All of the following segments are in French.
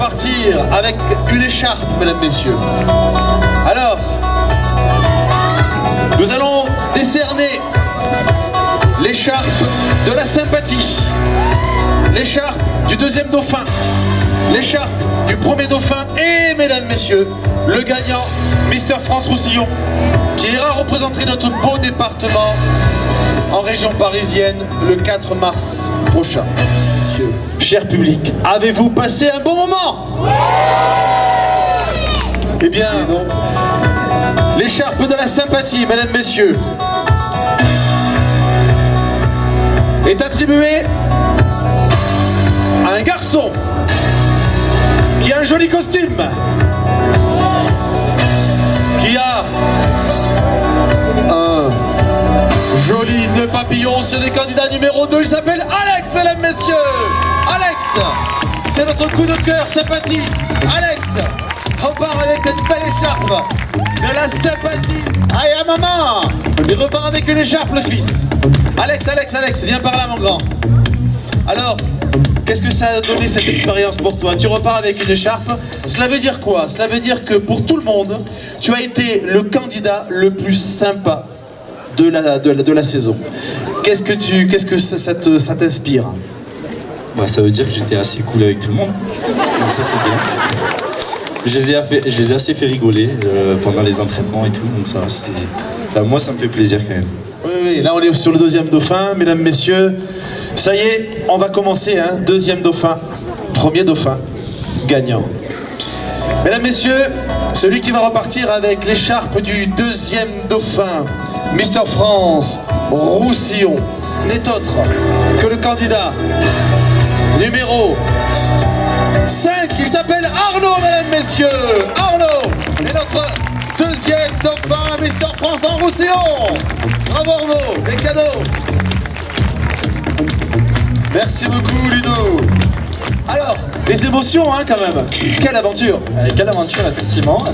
repartir avec une écharpe, mesdames, messieurs. Alors, nous allons décerner l'écharpe de la sympathie, l'écharpe du deuxième dauphin, l'écharpe du premier dauphin et, mesdames, messieurs, le gagnant, Mister France Roussillon, qui ira représenter notre beau département en région parisienne le 4 mars prochain. Messieurs, cher public, avez-vous passé un bon moment? Eh bien, non. L'écharpe de la sympathie, mesdames, messieurs, est attribuée à un garçon qui a un joli costume, qui a un joli nœud papillon. C'est le candidat numéro 2, il s'appelle Alex, mesdames, messieurs. Alex, c'est notre coup de cœur sympathie. Alex, repart avec cette belle écharpe de la sympathie. Aïe, maman, il repart avec une écharpe, le fils. Alex, viens par là, mon grand. Alors, qu'est-ce que ça a donné cette expérience pour toi? Tu repars avec une écharpe. Cela veut dire quoi? Cela veut dire que pour tout le monde, tu as été le candidat le plus sympa de la saison. Qu'est-ce que ça t'inspire? Bah, ça veut dire que j'étais assez cool avec tout le monde. Donc ça, c'est bien. Je les ai assez fait rigoler pendant les entraînements et tout. Donc ça, c'est... Enfin, moi, ça me fait plaisir quand même. Oui, là on est sur le deuxième dauphin, mesdames, messieurs. Ça y est, on va commencer, hein. Deuxième dauphin, premier dauphin, gagnant. Mesdames, messieurs, celui qui va repartir avec l'écharpe du deuxième dauphin, Mister France Roussillon, n'est autre que le candidat numéro 5, il s'appelle Arnaud, mesdames, messieurs. Arnaud est notre deuxième dauphin, Mister France en Roussillon. Bravo Arnaud, les cadeaux. Merci beaucoup Ludo. Alors, les émotions, hein, quand même. Quelle aventure. Quelle aventure, effectivement.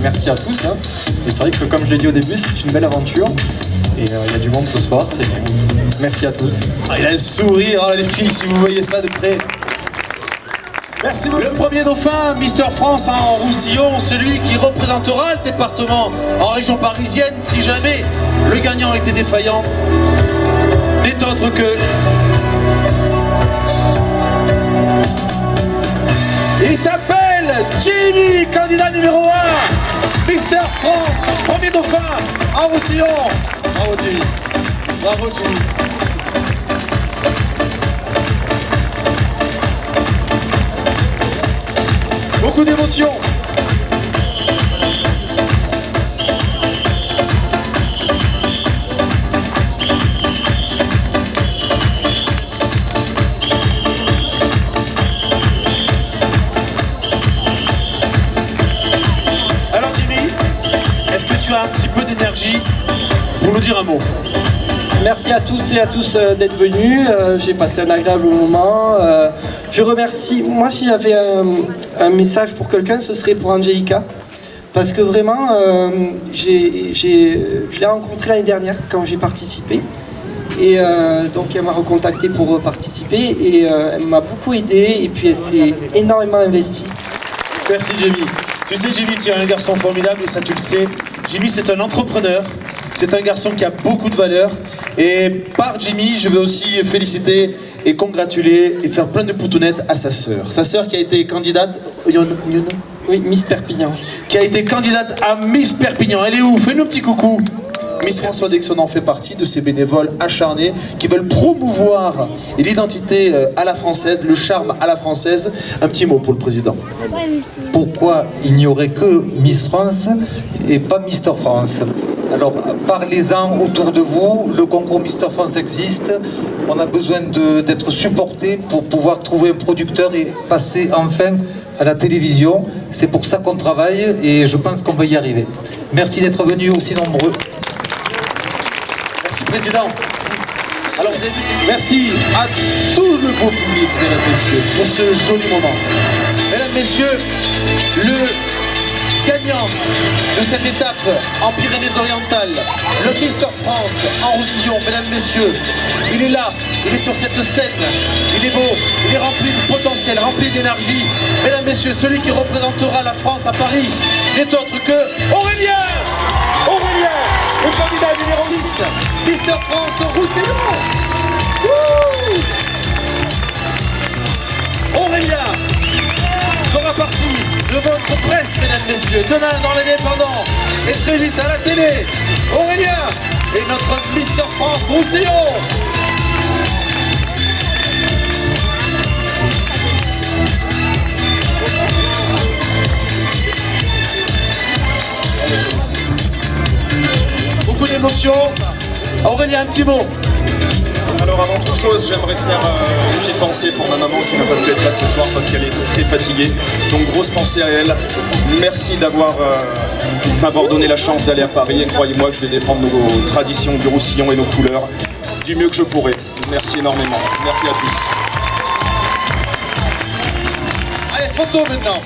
Merci à tous. Hein. Et c'est vrai que, comme je l'ai dit au début, c'est une belle aventure. Et il y a du monde ce soir, c'est bien. Merci à tous. Ah, il a un sourire, oh, les filles, si vous voyez ça de près. Merci beaucoup. Le premier dauphin, Mister France en Roussillon, celui qui représentera le département en région parisienne si jamais le gagnant était défaillant, n'est autre que... Il s'appelle Jimmy, candidat numéro 1, Mister France, premier dauphin en Roussillon. Bravo Jimmy. Bravo Jimmy. Beaucoup d'émotions. Alors Jimmy, est-ce que tu as un petit peu d'énergie pour nous dire un mot? Merci à toutes et à tous d'être venus. J'ai passé un agréable moment. Je remercie. Moi, s'il y avait un message pour quelqu'un, ce serait pour Angelica. Parce que vraiment, je l'ai rencontrée l'année dernière quand j'ai participé. Et donc, elle m'a recontacté pour participer. Et elle m'a beaucoup aidé. Et puis, elle s'est énormément investie. Merci Jimmy. Tu sais Jimmy, tu es un garçon formidable et ça tu le sais. Jimmy, c'est un entrepreneur. C'est un garçon qui a beaucoup de valeur. Et par Jimmy, je veux aussi féliciter et congratuler et faire plein de poutounettes à sa sœur. Sa sœur qui a été candidate... Oui, Miss Perpignan. Qui a été candidate à Miss Perpignan. Elle est où? Fais-nous un petit coucou. Miss François Dexon en fait partie de ces bénévoles acharnés qui veulent promouvoir l'identité à la française, le charme à la française. Un petit mot pour le président. Pourquoi il n'y aurait que Miss France et pas Mister France? Alors parlez-en autour de vous, le concours Mister France existe, on a besoin d'être supporté pour pouvoir trouver un producteur et passer enfin à la télévision. C'est pour ça qu'on travaille et je pense qu'on va y arriver. Merci d'être venus aussi nombreux. Merci président. Alors vous avez vu, merci à tout le beau public, mesdames, messieurs, pour ce joli moment. Mesdames, messieurs, le gagnant de cette étape en Pyrénées-Orientales, le Mister France en Roussillon, mesdames, messieurs. Il est là, il est sur cette scène, il est beau, il est rempli de potentiel, rempli d'énergie. Mesdames, messieurs, celui qui représentera la France à Paris n'est autre que Aurélien. Aurélien, le candidat numéro 10, Mister France Roussillon. Wouh. Aurélien fera partie de votre presse, mesdames, messieurs, demain dans l'Indépendant et très vite à la télé. Aurélien est notre Mister France Roussillon. Beaucoup d'émotions. Aurélien, un petit mot. Alors avant toute chose, j'aimerais faire une petite pensée pour ma maman qui n'a pas pu être là ce soir parce qu'elle est très fatiguée. Donc grosse pensée à elle. Merci m'avoir donné la chance d'aller à Paris et croyez-moi que je vais défendre nos traditions du Roussillon et nos couleurs du mieux que je pourrai. Merci énormément. Merci à tous. Allez, photo maintenant.